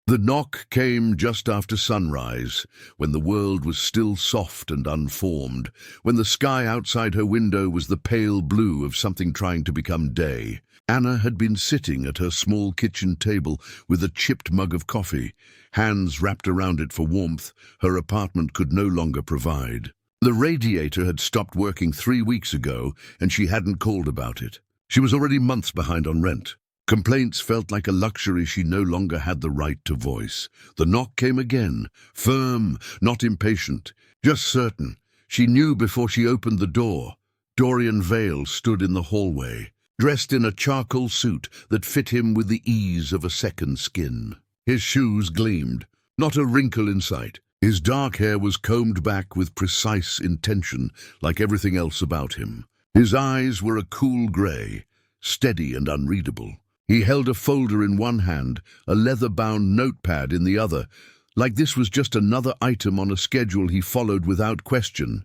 The knock came just after sunrise, when the world was still soft and unformed, when the sky outside her window was the pale blue of something trying to become day. Anna had been sitting at her small kitchen table with a chipped mug of coffee, hands wrapped around it for warmth her apartment could no longer provide. The radiator had stopped working 3 weeks ago, and she hadn't called about it. She was already months behind on rent. Complaints felt like a luxury she no longer had the right to voice. The knock came again, firm, not impatient, just certain. She knew before she opened the door. Dorian Vale stood in the hallway, dressed in a charcoal suit that fit him with the ease of a second skin. His shoes gleamed, not a wrinkle in sight. His dark hair was combed back with precise intention, like everything else about him. His eyes were a cool grey, steady and unreadable. He held a folder in one hand, a leather-bound notepad in the other, like this was just another item on a schedule he followed without question.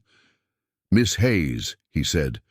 "Miss Hayes," he said.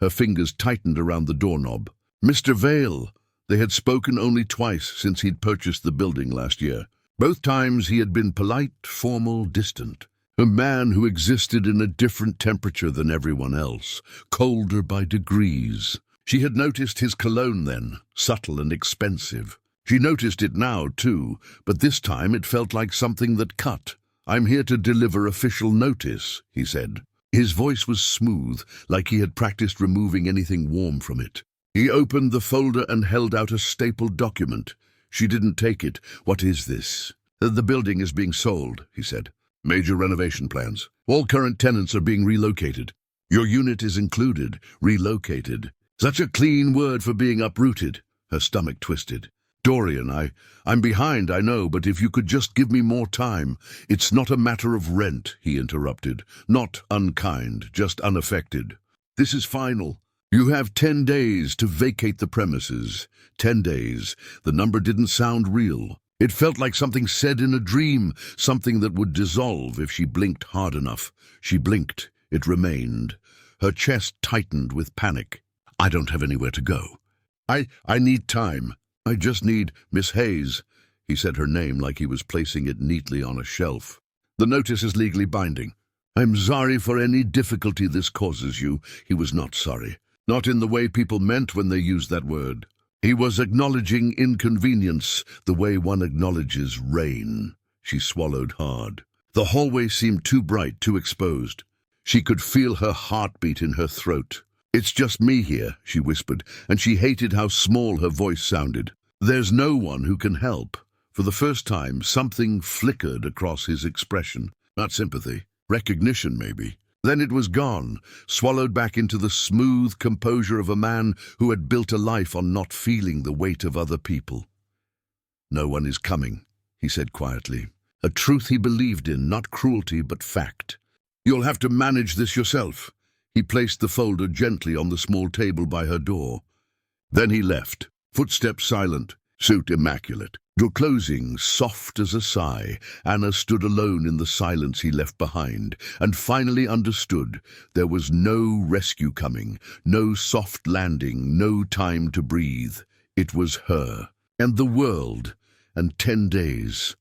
Her fingers tightened around the doorknob. "Mr. Vale." They had spoken only twice since he'd purchased the building last year. Both times he had been polite, formal, distant. A man who existed in a different temperature than everyone else, colder by degrees. She had noticed his cologne then, subtle and expensive. She noticed it now, too, but this time it felt like something that cut. "I'm here to deliver official notice," he said. His voice was smooth, like he had practiced removing anything warm from it. He opened the folder and held out a stapled document. She didn't take it. "What is this?" "The building is being sold," he said. "Major renovation plans. All current tenants are being relocated. Your unit is included, relocated." Such a clean word for being uprooted. Her stomach twisted. "Dorian, I'm behind, I know, but if you could just give me more time." "It's not a matter of rent," he interrupted. "Not unkind, just unaffected. This is final. You have 10 days to vacate the premises. 10 days. The number didn't sound real. It felt like something said in a dream, something that would dissolve if she blinked hard enough. She blinked. It remained. Her chest tightened with panic. "I don't have anywhere to go. I need time. I just need Miss Hayes." He said her name like he was placing it neatly on a shelf. "The notice is legally binding. I'm sorry for any difficulty this causes you." He was not sorry. Not in the way people meant when they used that word. He was acknowledging inconvenience, the way one acknowledges rain. She swallowed hard. The hallway seemed too bright, too exposed. She could feel her heartbeat in her throat. "It's just me here," she whispered, and she hated how small her voice sounded. "There's no one who can help." For the first time, something flickered across his expression. Not sympathy. Recognition, maybe. Then it was gone, swallowed back into the smooth composure of a man who had built a life on not feeling the weight of other people. "No one is coming," he said quietly. A truth he believed in, not cruelty, but fact. "You'll have to manage this yourself." He placed the folder gently on the small table by her door. Then he left, footsteps silent, suit immaculate. Door closing, soft as a sigh, Anna stood alone in the silence he left behind, and finally understood there was no rescue coming, no soft landing, no time to breathe. It was her, and the world, and 10 days.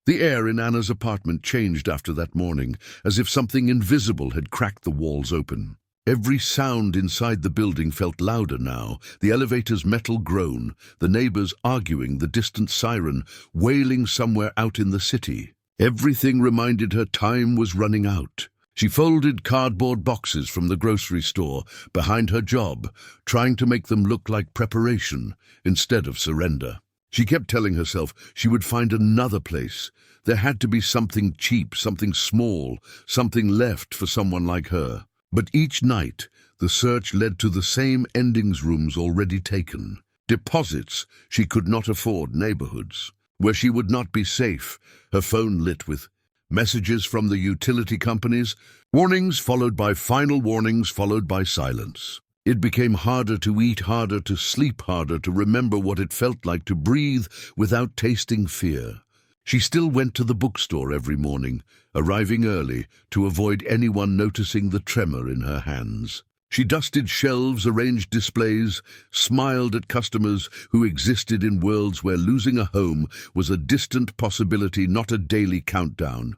The air in Anna's apartment changed after that morning, as if something invisible had cracked the walls open. Every sound inside the building felt louder now, the elevator's metal groan, the neighbors arguing, the distant siren, wailing somewhere out in the city. Everything reminded her time was running out. She folded cardboard boxes from the grocery store behind her job, trying to make them look like preparation instead of surrender. She kept telling herself she would find another place. There had to be something cheap, something small, something left for someone like her. But each night, the search led to the same endings rooms already taken. Deposits she could not afford, neighborhoods where she would not be safe, her phone lit with messages from the utility companies, warnings followed by final warnings followed by silence. It became harder to eat, harder to sleep, harder to remember what it felt like to breathe without tasting fear. She still went to the bookstore every morning, arriving early to avoid anyone noticing the tremor in her hands. She dusted shelves, arranged displays, smiled at customers who existed in worlds where losing a home was a distant possibility, not a daily countdown.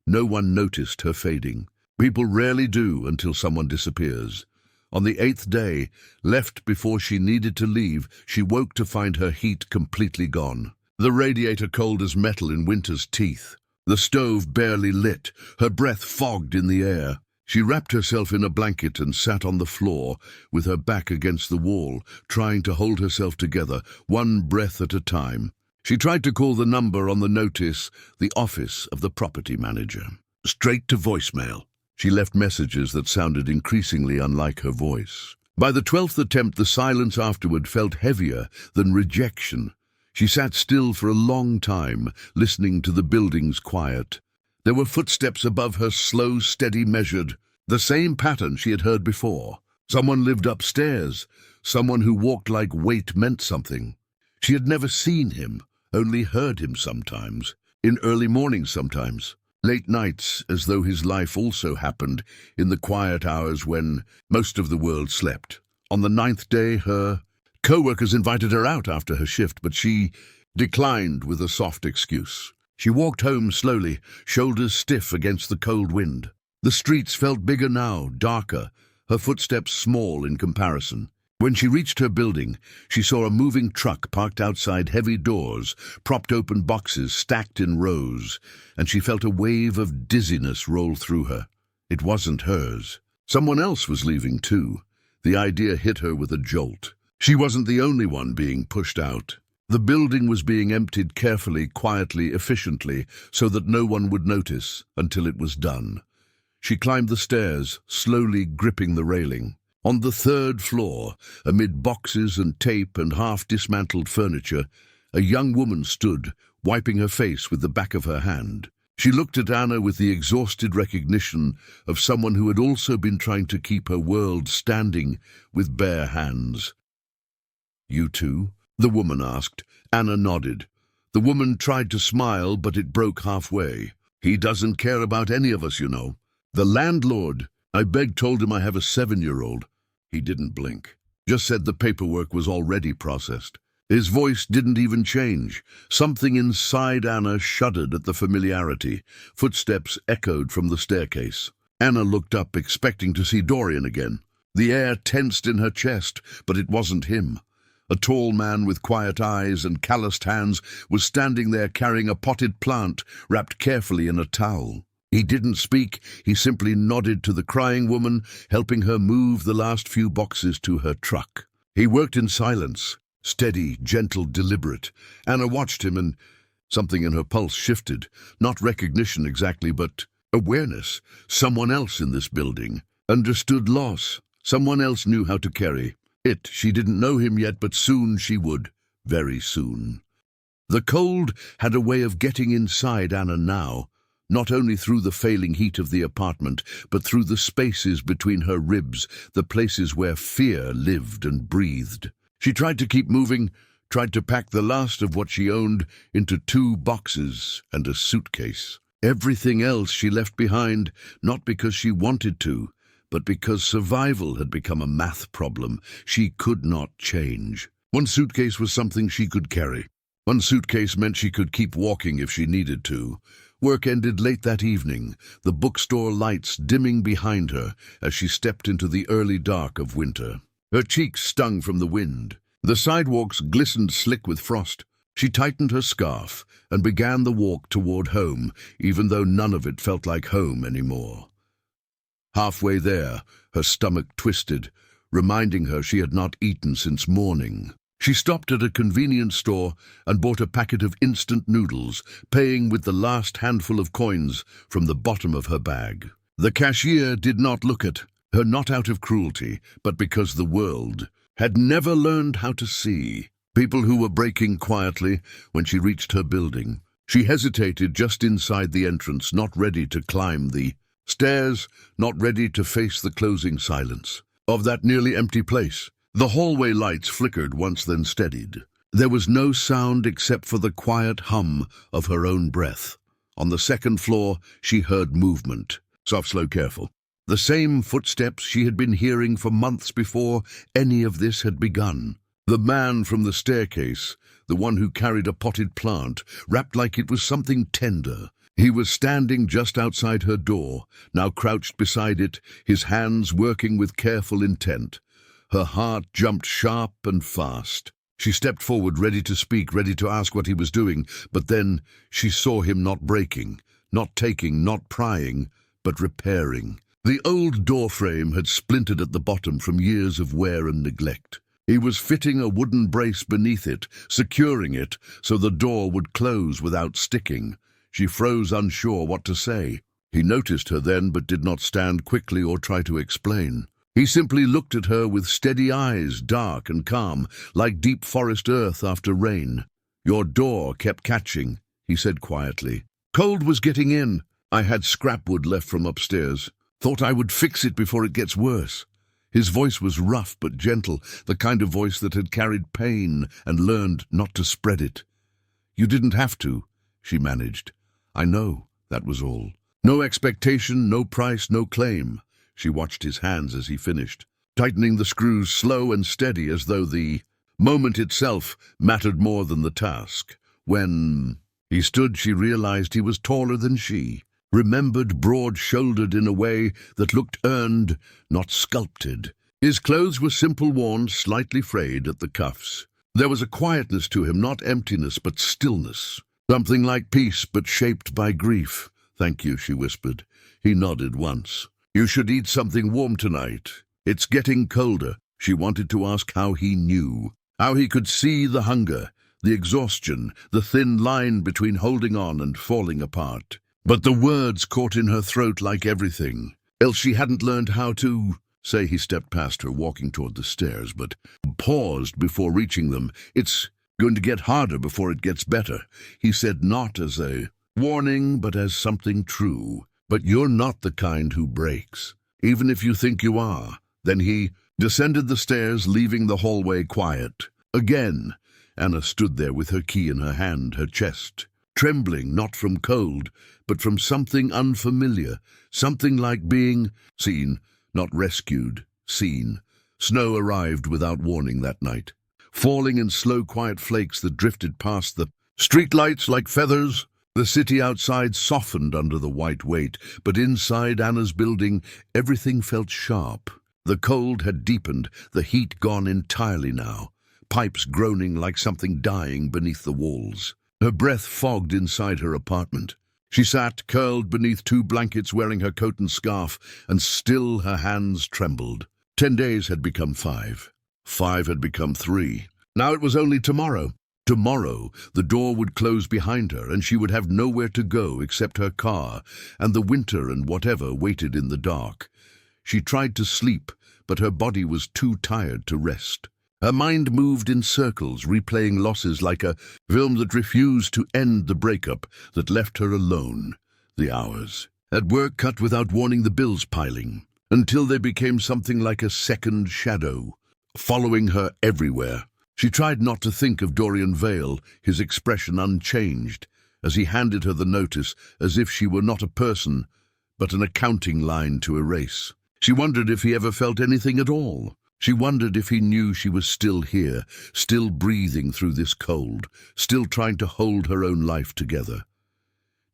No one noticed her fading. People rarely do until someone disappears. On the 8th day, left before she needed to leave, she woke to find her heat completely gone. The radiator cold as metal in winter's teeth. The stove barely lit, her breath fogged in the air. She wrapped herself in a blanket and sat on the floor, with her back against the wall, trying to hold herself together, one breath at a time. She tried to call the number on the notice, the office of the property manager. Straight to voicemail. She left messages that sounded increasingly unlike her voice. By the 12th attempt, the silence afterward felt heavier than rejection. She sat still for a long time, listening to the building's quiet. There were footsteps above her, slow, steady, measured. The same pattern she had heard before. Someone lived upstairs, someone who walked like weight meant something. She had never seen him, only heard him sometimes, in early mornings sometimes, late nights, as though his life also happened in the quiet hours when most of the world slept. On the 9th day, her co-workers invited her out after her shift, but she declined with a soft excuse. She walked home slowly, shoulders stiff against the cold wind. The streets felt bigger now, darker, her footsteps small in comparison. When she reached her building, she saw a moving truck parked outside, heavy doors, propped open boxes stacked in rows, and she felt a wave of dizziness roll through her. It wasn't hers. Someone else was leaving too. The idea hit her with a jolt. She wasn't the only one being pushed out. The building was being emptied carefully, quietly, efficiently, so that no one would notice until it was done. She climbed the stairs, slowly gripping the railing. On the 3rd floor, amid boxes and tape and half-dismantled furniture, a young woman stood, wiping her face with the back of her hand. She looked at Anna with the exhausted recognition of someone who had also been trying to keep her world standing with bare hands. "You too?" the woman asked. Anna nodded. The woman tried to smile, but it broke halfway. "He doesn't care about any of us, you know. The landlord, I told him I have a 7-year-old. He didn't blink. Just said the paperwork was already processed." His voice didn't even change. Something inside Anna shuddered at the familiarity. Footsteps echoed from the staircase. Anna looked up, expecting to see Dorian again. The air tensed in her chest, but it wasn't him. A tall man with quiet eyes and calloused hands was standing there carrying a potted plant wrapped carefully in a towel. He didn't speak, he simply nodded to the crying woman, helping her move the last few boxes to her truck. He worked in silence, steady, gentle, deliberate. Anna watched him and something in her pulse shifted. Not recognition exactly, but awareness. Someone else in this building understood loss. Someone else knew how to carry it. She didn't know him yet, but soon she would. Very soon. The cold had a way of getting inside Anna now, not only through the failing heat of the apartment, but through the spaces between her ribs, the places where fear lived and breathed. She tried to keep moving, tried to pack the last of what she owned into 2 boxes and a suitcase. Everything else she left behind, not because she wanted to, but because survival had become a math problem she could not change. One suitcase was something she could carry. One suitcase meant she could keep walking if she needed to. Work ended late that evening, the bookstore lights dimming behind her as she stepped into the early dark of winter. Her cheeks stung from the wind. The sidewalks glistened slick with frost. She tightened her scarf and began the walk toward home, even though none of it felt like home anymore. Halfway there, her stomach twisted, reminding her she had not eaten since morning. She stopped at a convenience store and bought a packet of instant noodles, paying with the last handful of coins from the bottom of her bag. The cashier did not look at her, not out of cruelty, but because the world had never learned how to see. People who were breaking quietly when she reached her building. She hesitated just inside the entrance, not ready to climb the stairs, not ready to face the closing silence of that nearly empty place. The hallway lights flickered once, then steadied. There was no sound except for the quiet hum of her own breath. On the 2nd floor, she heard movement. Soft, slow, careful. The same footsteps she had been hearing for months before any of this had begun. The man from the staircase, the one who carried a potted plant, wrapped like it was something tender. He was standing just outside her door, now crouched beside it, his hands working with careful intent. Her heart jumped sharp and fast. She stepped forward, ready to speak, ready to ask what he was doing, but then she saw him not breaking, not taking, not prying, but repairing. The old door frame had splintered at the bottom from years of wear and neglect. He was fitting a wooden brace beneath it, securing it so the door would close without sticking. She froze, unsure what to say. He noticed her then, but did not stand quickly or try to explain. He simply looked at her with steady eyes, dark and calm, like deep forest earth after rain. "Your door kept catching," he said quietly. "Cold was getting in. I had scrap wood left from upstairs. Thought I would fix it before it gets worse." His voice was rough but gentle, the kind of voice that had carried pain and learned not to spread it. "You didn't have to," she managed. "I know," that was all. No expectation, no price, no claim. She watched his hands as he finished, tightening the screws slow and steady as though the moment itself mattered more than the task. When he stood, she realized he was taller than she, remembered broad-shouldered in a way that looked earned, not sculpted. His clothes were simple, worn, slightly frayed at the cuffs. There was a quietness to him, not emptiness, but stillness. Something like peace, but shaped by grief. "Thank you," she whispered. He nodded once. "You should eat something warm tonight. It's getting colder." She wanted to ask how he knew, how he could see the hunger, the exhaustion, the thin line between holding on and falling apart. But the words caught in her throat like everything. Else she hadn't learned how to say. He stepped past her, walking toward the stairs, but paused before reaching them. "It's going to get harder before it gets better," he said, not as a warning, but as something true. "But you're not the kind who breaks, even if you think you are." Then he descended the stairs, leaving the hallway quiet. Again, Anna stood there with her key in her hand, her chest trembling, not from cold, but from something unfamiliar, something like being seen, not rescued, seen. Snow arrived without warning that night, falling in slow, quiet flakes that drifted past the streetlights like feathers. The city outside softened under the white weight, but inside Anna's building, everything felt sharp. The cold had deepened, the heat gone entirely now, pipes groaning like something dying beneath the walls. Her breath fogged inside her apartment. She sat, curled beneath 2 blankets, wearing her coat and scarf, and still her hands trembled. 10 days had become 5. 5 had become 3. Now it was only tomorrow. Tomorrow, the door would close behind her, and she would have nowhere to go except her car, and the winter and whatever waited in the dark. She tried to sleep, but her body was too tired to rest. Her mind moved in circles, replaying losses like a film that refused to end the breakup that left her alone. The hours at work cut without warning, the bills piling, until they became something like a second shadow, following her everywhere. She tried not to think of Dorian Vale, his expression unchanged, as he handed her the notice, as if she were not a person, but an accounting line to erase. She wondered if he ever felt anything at all. She wondered if he knew she was still here, still breathing through this cold, still trying to hold her own life together.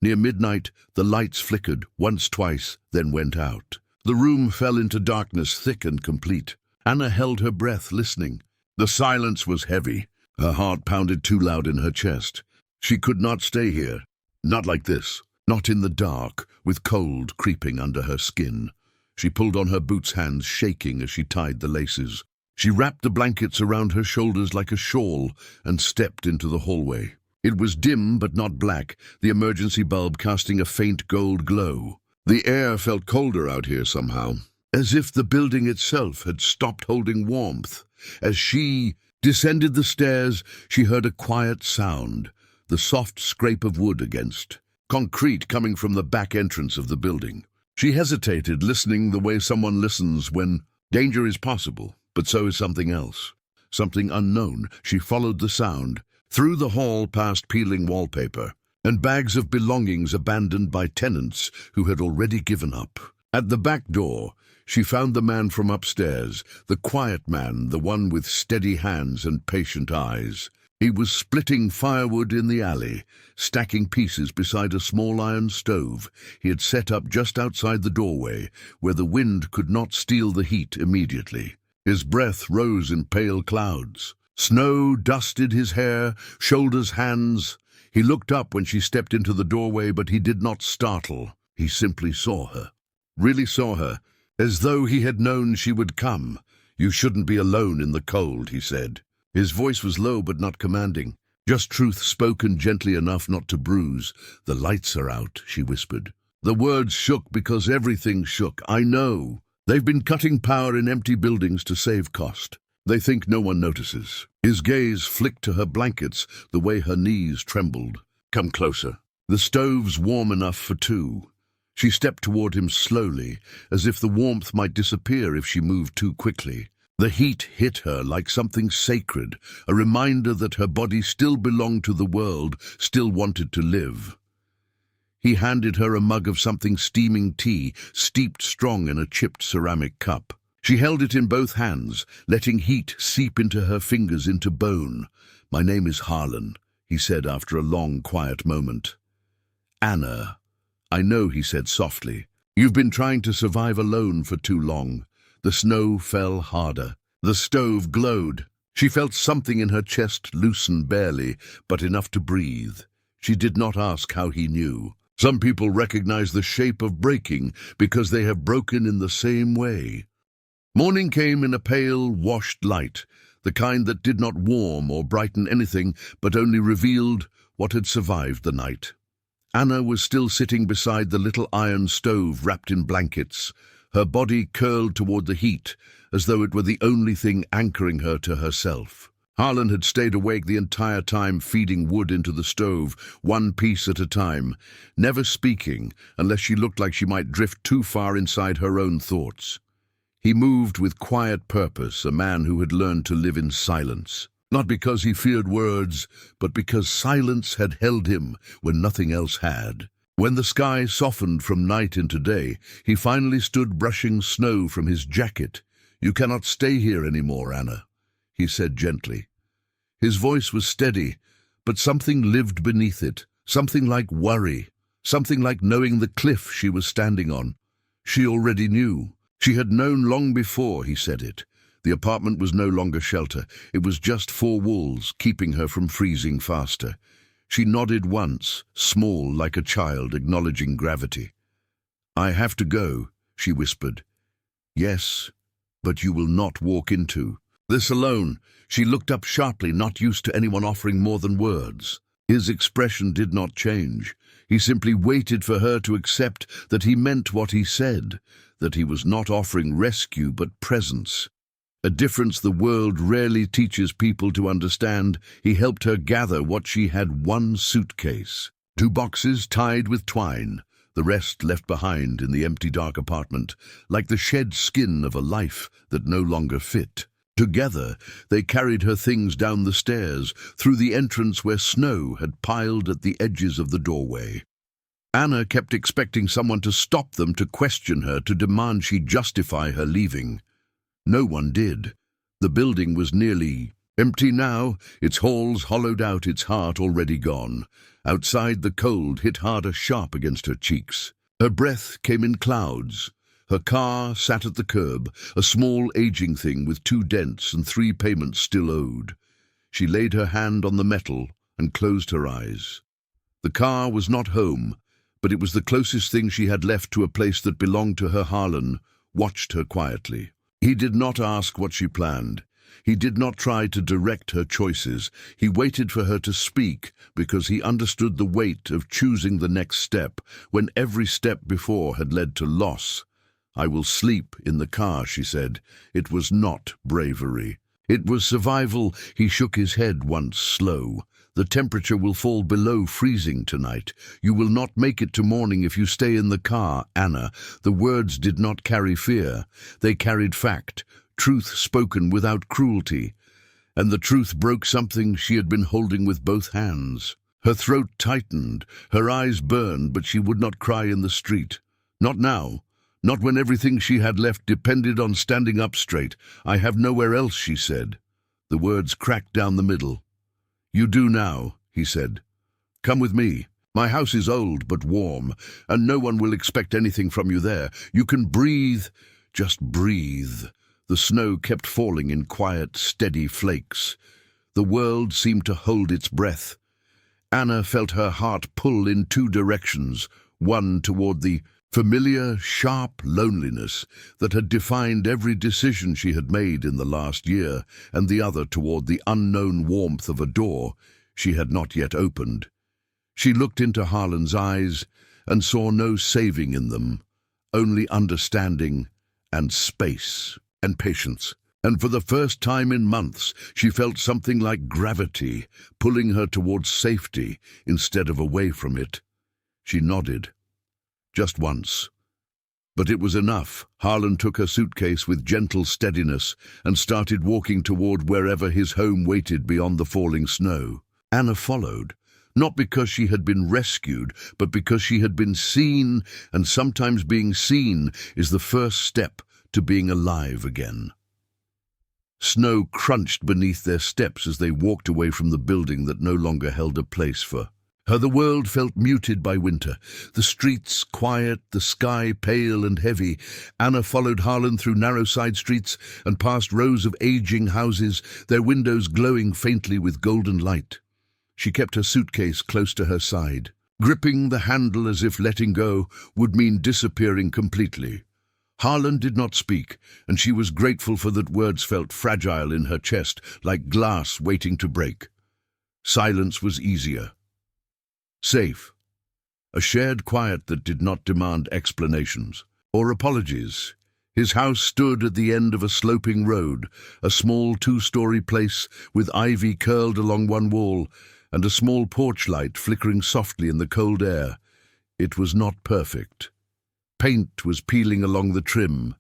Near midnight, the lights flickered, once, twice, then went out. The room fell into darkness, thick and complete. Anna held her breath, listening. The silence was heavy. Her heart pounded too loud in her chest. She could not stay here. Not like this. Not in the dark, with cold creeping under her skin. She pulled on her boots, hands shaking as she tied the laces. She wrapped the blankets around her shoulders like a shawl and stepped into the hallway. It was dim but not black, the emergency bulb casting a faint gold glow. The air felt colder out here somehow, as if the building itself had stopped holding warmth. As she descended the stairs, she heard a quiet sound, the soft scrape of wood against concrete coming from the back entrance of the building. She hesitated, listening the way someone listens when danger is possible, but so is something else, something unknown. She followed the sound, through the hall, past peeling wallpaper, and bags of belongings abandoned by tenants who had already given up. At the back door, she found the man from upstairs, the quiet man, the one with steady hands and patient eyes. He was splitting firewood in the alley, stacking pieces beside a small iron stove he had set up just outside the doorway, where the wind could not steal the heat immediately. His breath rose in pale clouds. Snow dusted his hair, shoulders, hands. He looked up when she stepped into the doorway, but he did not startle. He simply saw her. Really saw her, as though he had known she would come. "You shouldn't be alone in the cold," he said. His voice was low but not commanding, just truth spoken gently enough not to bruise. "The lights are out," she whispered. The words shook because everything shook. "I know. They've been cutting power in empty buildings to save cost. They think no one notices." His gaze flicked to her blankets, the way her knees trembled. "Come closer. The stove's warm enough for two." She stepped toward him slowly, as if the warmth might disappear if she moved too quickly. The heat hit her like something sacred, a reminder that her body still belonged to the world, still wanted to live. He handed her a mug of something steaming tea, steeped strong in a chipped ceramic cup. She held it in both hands, letting heat seep into her fingers, into bone. "My name is Harlan," he said after a long, quiet moment. "Anna." "I know," he said softly. "You've been trying to survive alone for too long." The snow fell harder. The stove glowed. She felt something in her chest loosen barely, but enough to breathe. She did not ask how he knew. Some people recognize the shape of breaking because they have broken in the same way. Morning came in a pale, washed light, the kind that did not warm or brighten anything, but only revealed what had survived the night. Anna was still sitting beside the little iron stove wrapped in blankets, her body curled toward the heat, as though it were the only thing anchoring her to herself. Harlan had stayed awake the entire time, feeding wood into the stove, one piece at a time, never speaking unless she looked like she might drift too far inside her own thoughts. He moved with quiet purpose, a man who had learned to live in silence. Not because he feared words, but because silence had held him when nothing else had. When the sky softened from night into day, he finally stood brushing snow from his jacket. "You cannot stay here anymore, Anna," he said gently. His voice was steady, but something lived beneath it, something like worry, something like knowing the cliff she was standing on. She already knew. She had known long before he said it. The apartment was no longer shelter. It was just four walls, keeping her from freezing faster. She nodded once, small like a child acknowledging gravity. "I have to go," she whispered. "Yes, but you will not walk into." This alone, she looked up sharply, not used to anyone offering more than words. His expression did not change. He simply waited for her to accept that he meant what he said, that he was not offering rescue but presence. A difference the world rarely teaches people to understand. He helped her gather what she had: one suitcase, 2 boxes tied with twine, the rest left behind in the empty dark apartment, like the shed skin of a life that no longer fit. Together, they carried her things down the stairs, through the entrance where snow had piled at the edges of the doorway. Anna kept expecting someone to stop them, to question her, to demand she justify her leaving. No one did. The building was nearly empty now, its halls hollowed out, its heart already gone. Outside, the cold hit harder, sharp against her cheeks. Her breath came in clouds. Her car sat at the curb, a small aging thing with 2 dents and 3 payments still owed. She laid her hand on the metal and closed her eyes. The car was not home, but it was the closest thing she had left to a place that belonged to her. Harlan watched her quietly. He did not ask what she planned. He did not try to direct her choices. He waited for her to speak because he understood the weight of choosing the next step when every step before had led to loss. "I will sleep in the car," she said. It was not bravery. It was survival. He shook his head once, slow. "The temperature will fall below freezing tonight. You will not make it to morning if you stay in the car, Anna." The words did not carry fear. They carried fact, truth spoken without cruelty. And the truth broke something she had been holding with both hands. Her throat tightened, her eyes burned, but she would not cry in the street. Not now. Not when everything she had left depended on standing up straight. "I have nowhere else," she said. The words cracked down the middle. "You do now," he said. "Come with me. My house is old but warm, and no one will expect anything from you there. You can breathe, just breathe." The snow kept falling in quiet, steady flakes. The world seemed to hold its breath. Anna felt her heart pull in two directions, one toward the familiar, sharp loneliness that had defined every decision she had made in the last year, and the other toward the unknown warmth of a door she had not yet opened. She looked into Harlan's eyes and saw no saving in them, only understanding and space and patience. And for the first time in months, she felt something like gravity pulling her towards safety instead of away from it. She nodded. Just once. But it was enough. Harlan took her suitcase with gentle steadiness and started walking toward wherever his home waited beyond the falling snow. Anna followed, not because she had been rescued, but because she had been seen, and sometimes being seen is the first step to being alive again. Snow crunched beneath their steps as they walked away from the building that no longer held a place for her. The world felt muted by winter, the streets quiet, the sky pale and heavy. Anna followed Harlan through narrow side streets and past rows of aging houses, their windows glowing faintly with golden light. She kept her suitcase close to her side, gripping the handle as if letting go would mean disappearing completely. Harlan did not speak, and she was grateful for that. Words felt fragile in her chest, like glass waiting to break. Silence was easier. Safe. A shared quiet that did not demand explanations or apologies. His house stood at the end of a sloping road, a small two-story place with ivy curled along one wall and a small porch light flickering softly in the cold air. It was not perfect. Paint was peeling along the trim,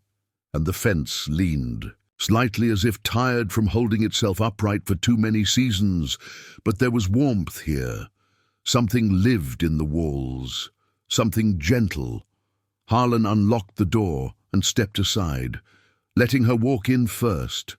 and the fence leaned, slightly as if tired from holding itself upright for too many seasons. But there was warmth here. Something lived in the walls, something gentle. Harlan unlocked the door and stepped aside, letting her walk in first.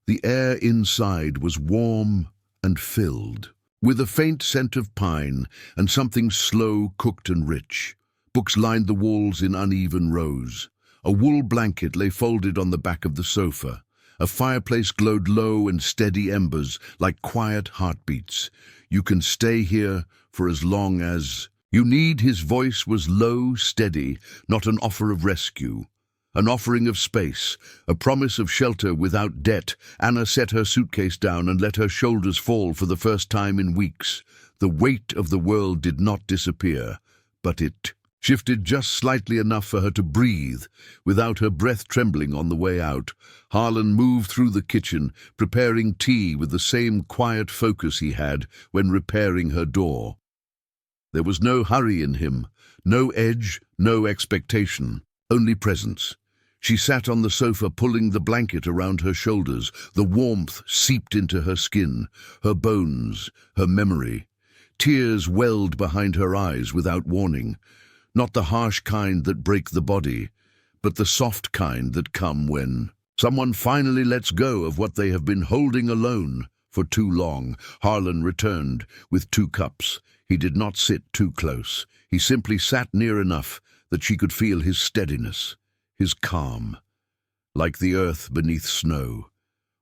The air inside was warm and filled with a faint scent of pine and something slow, cooked and rich. Books lined the walls in uneven rows. A wool blanket lay folded on the back of the sofa. A fireplace glowed low and steady embers, like quiet heartbeats. "You can stay here for as long as you need." His voice was low, steady, not an offer of rescue. An offering of space, a promise of shelter without debt. Anna set her suitcase down and let her shoulders fall for the first time in weeks. The weight of the world did not disappear, but it shifted just slightly enough for her to breathe, without her breath trembling on the way out. Harlan moved through the kitchen, preparing tea with the same quiet focus he had when repairing her door. There was no hurry in him, no edge, no expectation, only presence. She sat on the sofa, pulling the blanket around her shoulders. The warmth seeped into her skin, her bones, her memory. Tears welled behind her eyes without warning. Not the harsh kind that break the body, but the soft kind that come when someone finally lets go of what they have been holding alone for too long. Harlan returned with 2 cups. He did not sit too close. He simply sat near enough that she could feel his steadiness, his calm, like the earth beneath snow,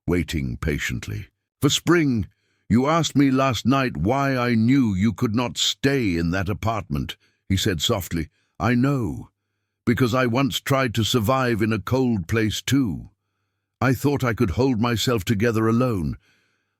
waiting patiently. "For spring, you asked me last night why I knew you could not stay in that apartment," he said softly. "I know, because I once tried to survive in a cold place too. I thought I could hold myself together alone.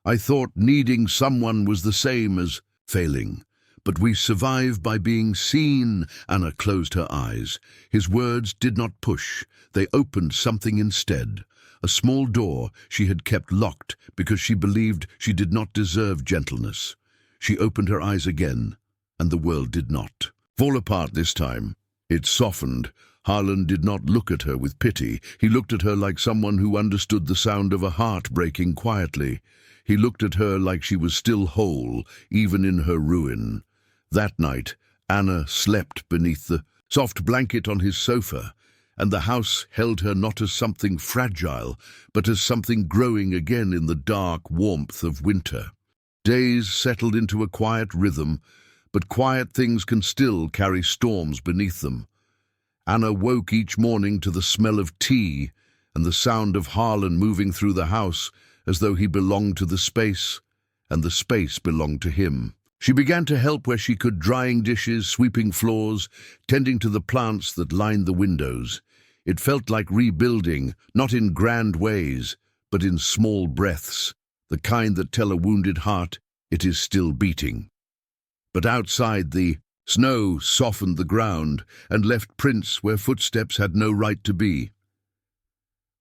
I thought needing someone was the same as failing. But we survive by being seen." Anna closed her eyes. His words did not push. They opened something instead. A small door she had kept locked because she believed she did not deserve gentleness. She opened her eyes again, and the world did not fall apart this time. It softened. Harlan did not look at her with pity. He looked at her like someone who understood the sound of a heart breaking quietly. He looked at her like she was still whole, even in her ruin. That night, Anna slept beneath the soft blanket on his sofa, and the house held her not as something fragile, but as something growing again in the dark warmth of winter. Days settled into a quiet rhythm, but quiet things can still carry storms beneath them. Anna woke each morning to the smell of tea and the sound of Harlan moving through the house as though he belonged to the space, and the space belonged to him. She began to help where she could, drying dishes, sweeping floors, tending to the plants that lined the windows. It felt like rebuilding, not in grand ways, but in small breaths, the kind that tell a wounded heart it is still beating. But outside, the snow softened the ground and left prints where footsteps had no right to be.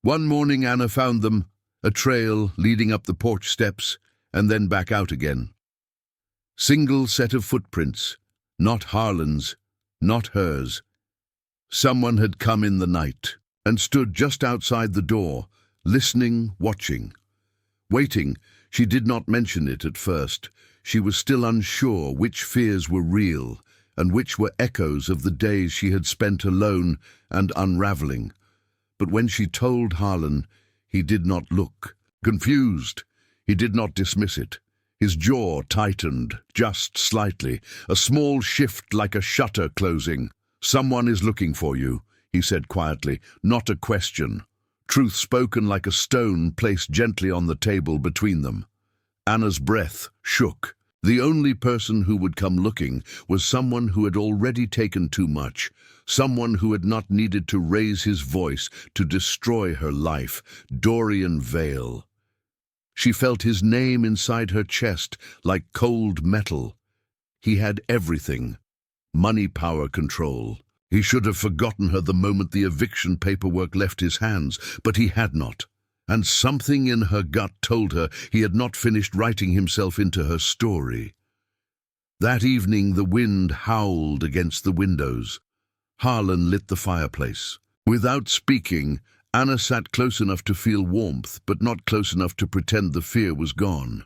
One morning Anna found them, a trail leading up the porch steps and then back out again. Single set of footprints, not Harlan's, not hers. Someone had come in the night and stood just outside the door, listening, watching. Waiting, she did not mention it at first. She was still unsure which fears were real and which were echoes of the days she had spent alone and unraveling. But when she told Harlan, he did not look. Confused, he did not dismiss it. His jaw tightened, just slightly, a small shift like a shutter closing. "Someone is looking for you," he said quietly, not a question. Truth spoken like a stone placed gently on the table between them. Anna's breath shook. The only person who would come looking was someone who had already taken too much, someone who had not needed to raise his voice to destroy her life, Dorian Vale. She felt his name inside her chest like cold metal. He had everything. Money, power, control. He should have forgotten her the moment the eviction paperwork left his hands, but he had not. And something in her gut told her he had not finished writing himself into her story. That evening the wind howled against the windows. Harlan lit the fireplace. Without speaking, Anna sat close enough to feel warmth, but not close enough to pretend the fear was gone.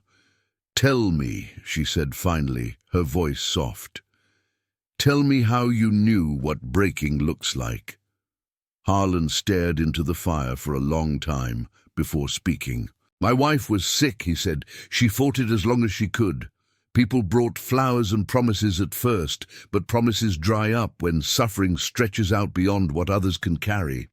"Tell me," she said finally, her voice soft. "Tell me how you knew what breaking looks like." Harlan stared into the fire for a long time before speaking. "My wife was sick," he said. "She fought it as long as she could. People brought flowers and promises at first, but promises dry up when suffering stretches out beyond what others can carry.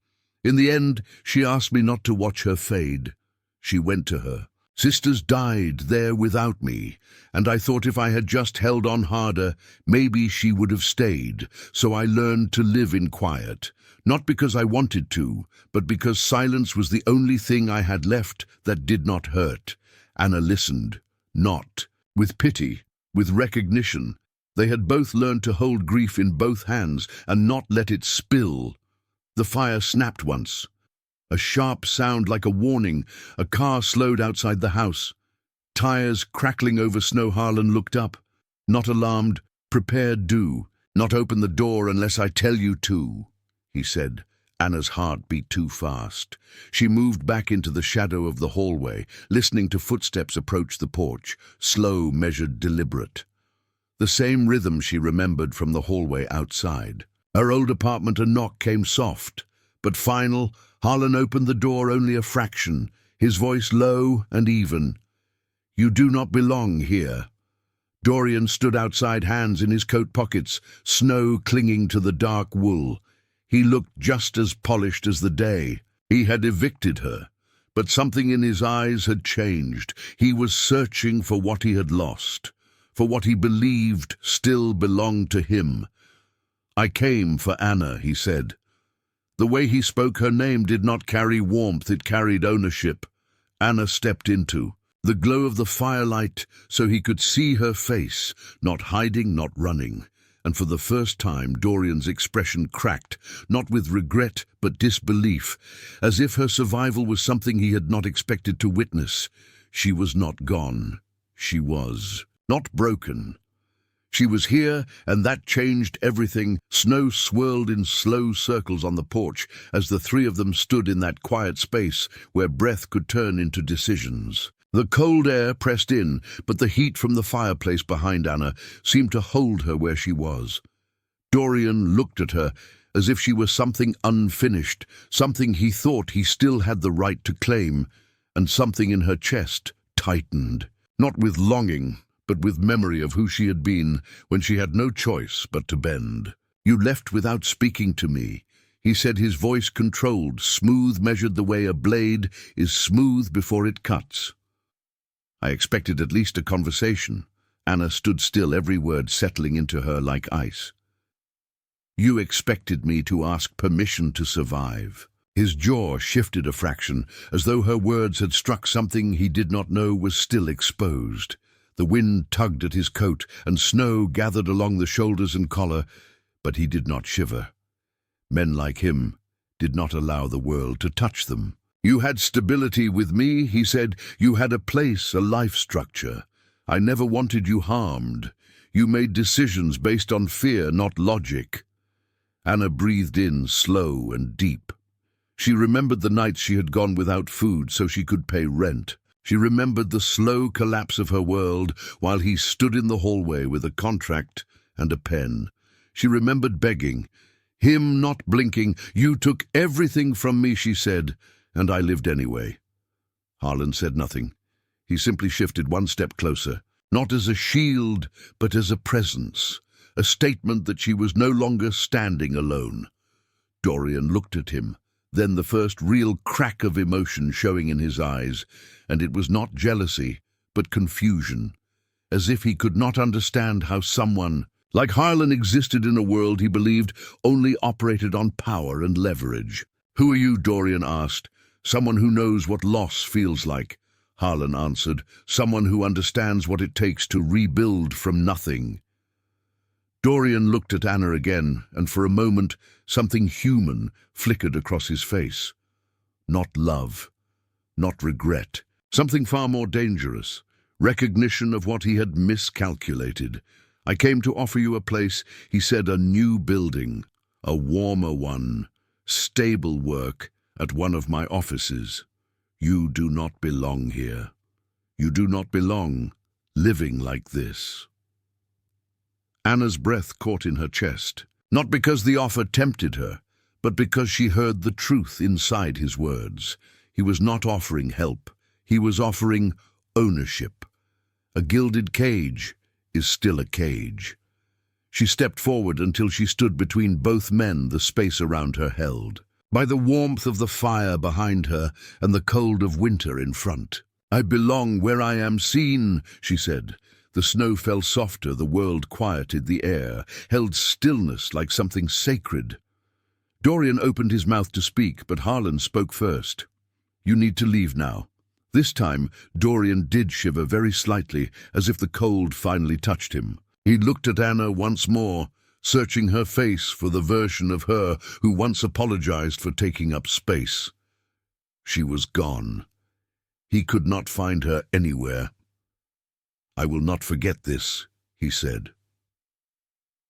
In the end, she asked me not to watch her fade. She went to her. Sisters died there without me, and I thought if I had just held on harder, maybe she would have stayed. So I learned to live in quiet, not because I wanted to, but because silence was the only thing I had left that did not hurt." Anna listened, not with pity, with recognition. They had both learned to hold grief in both hands and not let it spill. The fire snapped once. A sharp sound like a warning. A car slowed outside the house. Tires crackling over snow. Harlan looked up. "Not alarmed. Prepared, do. Not open the door unless I tell you to," he said. Anna's heart beat too fast. She moved back into the shadow of the hallway, listening to footsteps approach the porch, slow, measured, deliberate. The same rhythm she remembered from the hallway outside. Her old apartment, a knock came soft, but final. Harlan opened the door only a fraction, his voice low and even. "You do not belong here." Dorian stood outside, hands in his coat pockets, snow clinging to the dark wool. He looked just as polished as the day. He had evicted her, but something in his eyes had changed. He was searching for what he had lost, for what he believed still belonged to him. "I came for Anna," he said. The way he spoke her name did not carry warmth, it carried ownership. Anna stepped into the glow of the firelight so he could see her face, not hiding, not running. And for the first time Dorian's expression cracked, not with regret but disbelief, as if her survival was something he had not expected to witness. She was not gone. She was not broken. She was here, and that changed everything. Snow swirled in slow circles on the porch as the three of them stood in that quiet space where breath could turn into decisions. The cold air pressed in, but the heat from the fireplace behind Anna seemed to hold her where she was. Dorian looked at her, as if she were something unfinished, something he thought he still had the right to claim, and something in her chest tightened, not with longing, but with memory of who she had been when she had no choice but to bend. "You left without speaking to me," he said, his voice controlled, smooth, measured the way a blade is smooth before it cuts. I expected at least a conversation. Anna stood still, every word settling into her like ice. "You expected me to ask permission to survive." His jaw shifted a fraction, as though her words had struck something he did not know was still exposed. The wind tugged at his coat, and snow gathered along the shoulders and collar, but he did not shiver. Men like him did not allow the world to touch them. "You had stability with me," he said. "You had a place, a life structure. I never wanted you harmed. You made decisions based on fear, not logic." Anna breathed in, slow and deep. She remembered the nights she had gone without food so she could pay rent. She remembered the slow collapse of her world while he stood in the hallway with a contract and a pen. She remembered begging, him not blinking. "You took everything from me," she said, "and I lived anyway." Harlan said nothing. He simply shifted one step closer, not as a shield, but as a presence, a statement that she was no longer standing alone. Dorian looked at him, then the first real crack of emotion showing in his eyes, and it was not jealousy, but confusion, as if he could not understand how someone like Harlan existed in a world he believed only operated on power and leverage. "Who are you?" Dorian asked. "Someone who knows what loss feels like," Harlan answered. "Someone who understands what it takes to rebuild from nothing." Dorian looked at Anna again, and for a moment something human flickered across his face. Not love, not regret, something far more dangerous, recognition of what he had miscalculated. "I came to offer you a place," he said, "a new building, a warmer one, stable work at one of my offices. You do not belong here. You do not belong living like this." Anna's breath caught in her chest, not because the offer tempted her, but because she heard the truth inside his words. He was not offering help. He was offering ownership. A gilded cage is still a cage. She stepped forward until she stood between both men the space around her held, by the warmth of the fire behind her and the cold of winter in front. "I belong where I am seen," she said. The snow fell softer, the world quieted, the air held stillness like something sacred. Dorian opened his mouth to speak, but Harlan spoke first. "You need to leave now." This time, Dorian did shiver very slightly, as if the cold finally touched him. He looked at Anna once more, searching her face for the version of her who once apologized for taking up space. She was gone. He could not find her anywhere. "I will not forget this," he said.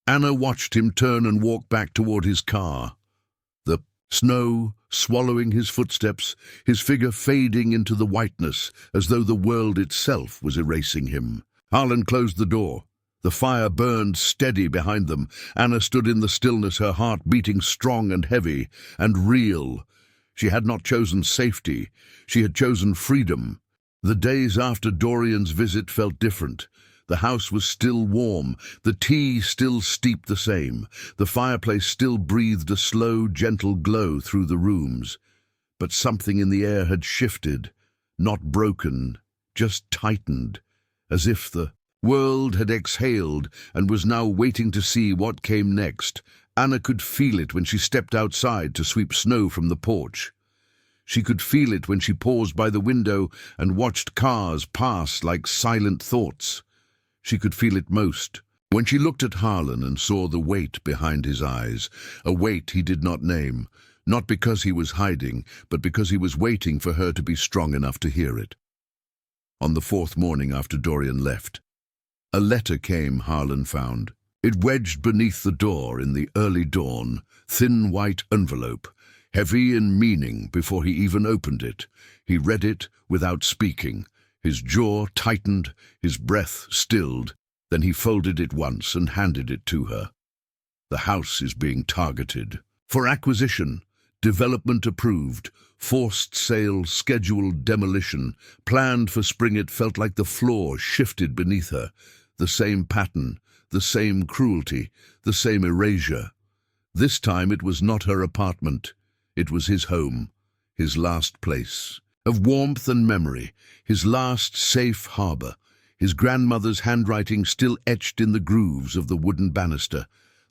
Anna watched him turn and walk back toward his car. The snow swallowing his footsteps, his figure fading into the whiteness, as though the world itself was erasing him. Harlan closed the door. The fire burned steady behind them. Anna stood in the stillness, her heart beating strong and heavy and real. She had not chosen safety. She had chosen freedom. The days after Dorian's visit felt different. The house was still warm, the tea still steeped the same, the fireplace still breathed a slow, gentle glow through the rooms. But something in the air had shifted, not broken, just tightened, as if the world had exhaled and was now waiting to see what came next. Anna could feel it when she stepped outside to sweep snow from the porch. She could feel it when she paused by the window and watched cars pass like silent thoughts. She could feel it most when she looked at Harlan and saw the weight behind his eyes, a weight he did not name, not because he was hiding, but because he was waiting for her to be strong enough to hear it. On the fourth morning after Dorian left, a letter came, Harlan found. It wedged beneath the door in the early dawn, thin white envelope, heavy in meaning before he even opened it. He read it without speaking. His jaw tightened, his breath stilled. Then he folded it once and handed it to her. "The house is being targeted." For acquisition, development approved, forced sale, scheduled demolition, planned for spring. It felt like the floor shifted beneath her. The same pattern, the same cruelty, the same erasure. This time it was not her apartment. It was his home, his last place of warmth and memory, his last safe harbor, his grandmother's handwriting still etched in the grooves of the wooden banister,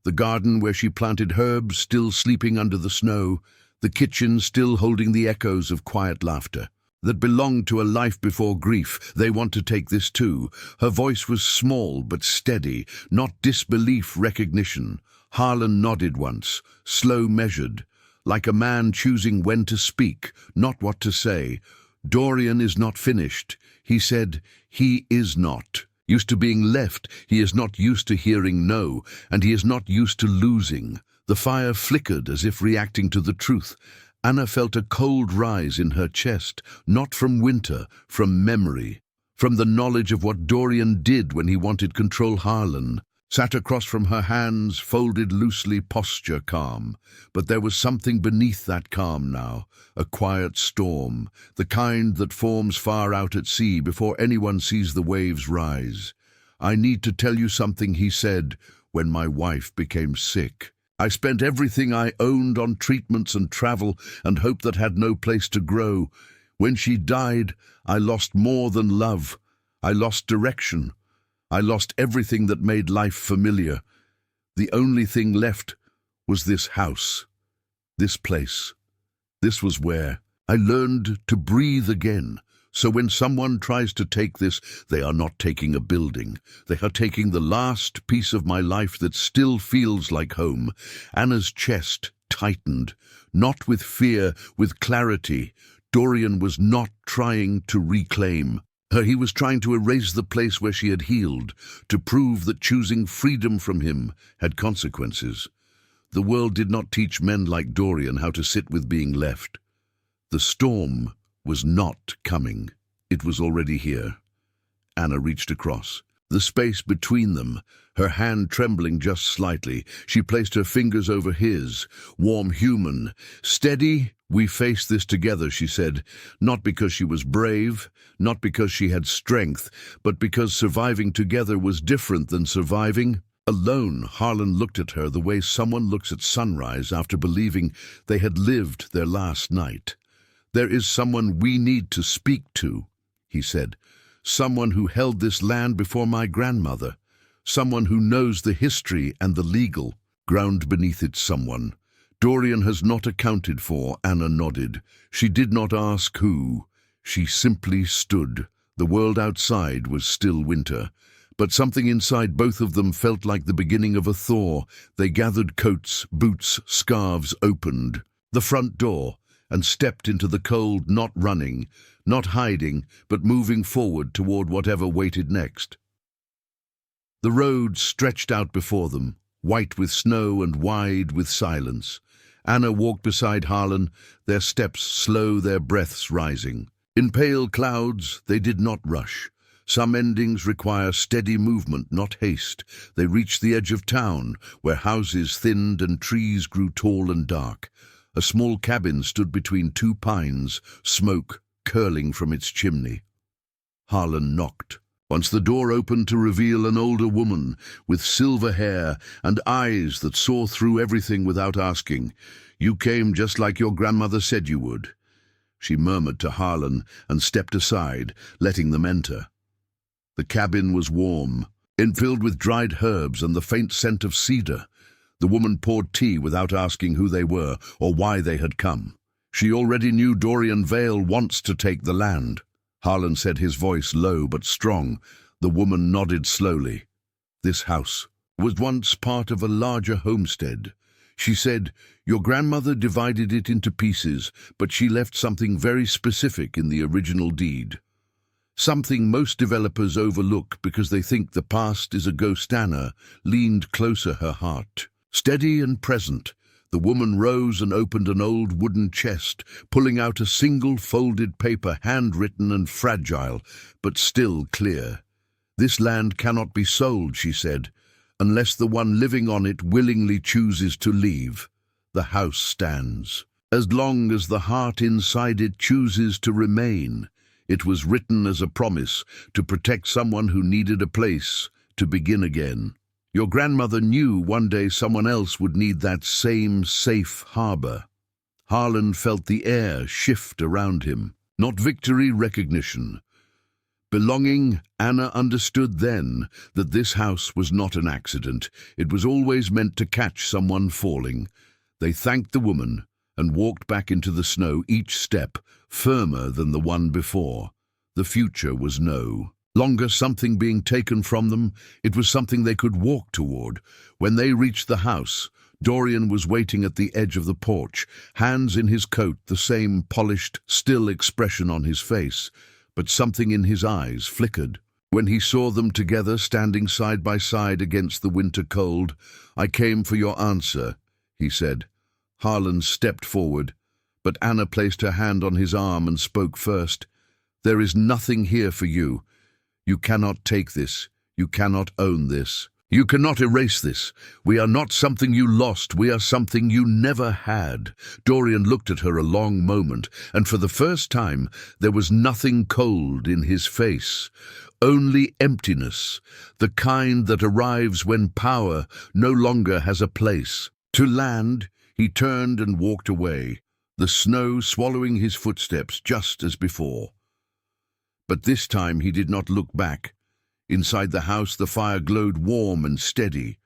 the garden where she planted herbs still sleeping under the snow, the kitchen still holding the echoes of quiet laughter that belonged to a life before grief. They want to take this too. Her voice was small but steady, not disbelief, recognition. Harlan nodded once, slow, measured, like a man choosing when to speak, not what to say. Dorian is not finished, he said. He is not. Used to being left, he is not used to hearing no, and he is not used to losing. The fire flickered as if reacting to the truth. Anna felt a cold rise in her chest, not from winter, from memory, from the knowledge of what Dorian did when he wanted control. Harlan sat across from her, hands folded loosely, posture calm. But there was something beneath that calm now, a quiet storm, the kind that forms far out at sea before anyone sees the waves rise. "I need to tell you something," he said, "when my wife became sick. I spent everything I owned on treatments and travel and hope that had no place to grow. When she died, I lost more than love. I lost direction. I lost everything that made life familiar. The only thing left was this house, this place. This was where I learned to breathe again. So when someone tries to take this, they are not taking a building. They are taking the last piece of my life that still feels like home." Anna's chest tightened, not with fear, with clarity. Dorian was not trying to reclaim her. He was trying to erase the place where she had healed, to prove that choosing freedom from him had consequences. The world did not teach men like Dorian how to sit with being left. The storm was not coming. It was already here. Anna reached across. The space between them, her hand trembling just slightly, she placed her fingers over his, warm, human. "Steady, we face this together," she said, not because she was brave, not because she had strength, but because surviving together was different than surviving alone. Harlan looked at her the way someone looks at sunrise after believing they had lived their last night. "There is someone we need to speak to," he said. "Someone who held this land before my grandmother. Someone who knows the history and the legal ground beneath it. Someone Dorian has not accounted for." Anna nodded. She did not ask who. She simply stood. The world outside was still winter, but something inside both of them felt like the beginning of a thaw. They gathered coats, boots, scarves, opened the front door, and stepped into the cold, not running, not hiding, but moving forward toward whatever waited next. The road stretched out before them, white with snow and wide with silence. Anna walked beside Harlan, their steps slow, their breaths rising. In pale clouds, they did not rush. Some endings require steady movement, not haste. They reached the edge of town, where houses thinned and trees grew tall and dark. A small cabin stood between two pines, smoke curling from its chimney. Harlan knocked. Once the door opened to reveal an older woman with silver hair and eyes that saw through everything without asking. "You came just like your grandmother said you would," she murmured to Harlan and stepped aside, letting them enter. The cabin was warm, filled with dried herbs and the faint scent of cedar. The woman poured tea without asking who they were or why they had come. She already knew Dorian Vale wants to take the land. Harlan said, his voice low but strong. The woman nodded slowly. "This house was once part of a larger homestead," she said. "Your grandmother divided it into pieces, but she left something very specific in the original deed. Something most developers overlook because they think the past is a ghost." Anna leaned closer, her heart steady and present. The woman rose and opened an old wooden chest, pulling out a single folded paper, handwritten and fragile, but still clear. "This land cannot be sold," she said, "unless the one living on it willingly chooses to leave. the house stands. As long as the heart inside it chooses to remain, it was written as a promise to protect someone who needed a place to begin again. Your grandmother knew one day someone else would need that same safe harbor. Harlan felt the air shift around him. Not victory, recognition. Belonging. Anna understood then that this house was not an accident. It was always meant to catch someone falling. They thanked the woman and walked back into the snow, each step firmer than the one before. The future was no longer something being taken from them. It was something they could walk toward. When they reached the house, Dorian was waiting at the edge of the porch, hands in his coat, the same polished, still expression on his face, but something in his eyes flickered. When he saw them together, standing side by side against the winter cold, "I came for your answer," he said. Harlan stepped forward, but Anna placed her hand on his arm and spoke first. "There is nothing here for you. You cannot take this. You cannot own this. You cannot erase this. We are not something you lost. We are something you never had." Dorian looked at her a long moment, and for the first time there was nothing cold in his face. Only emptiness, the kind that arrives when power no longer has a place. To land, he turned and walked away, the snow swallowing his footsteps just as before. But this time he did not look back. Inside the house the fire glowed warm and steady.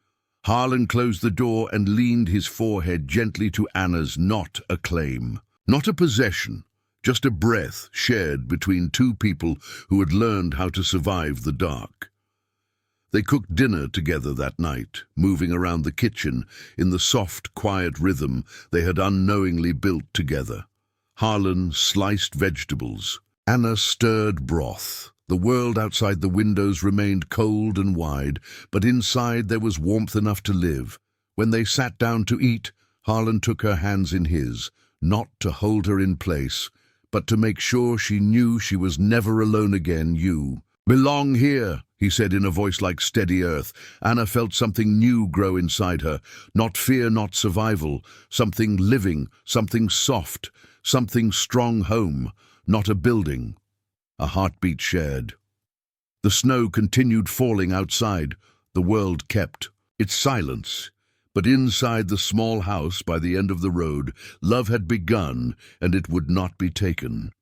Harlan closed the door and leaned his forehead gently to Anna's. Not a claim, not a possession, just a breath shared between two people who had learned how to survive the dark. They cooked dinner together that night, moving around the kitchen in the soft, quiet rhythm they had unknowingly built together. Harlan sliced vegetables. Anna stirred broth. The world outside the windows remained cold and wide, but inside there was warmth enough to live. When they sat down to eat, Harlan took her hands in his, not to hold her in place, but to make sure she knew she was never alone again. "You belong here," he said in a voice like steady earth. Anna felt something new grow inside her, not fear, not survival, something living, something soft, something strong. Home, not a building. A heartbeat shared. The snow continued falling outside. The world kept its silence. But inside the small house by the end of the road, love had begun, and it would not be taken.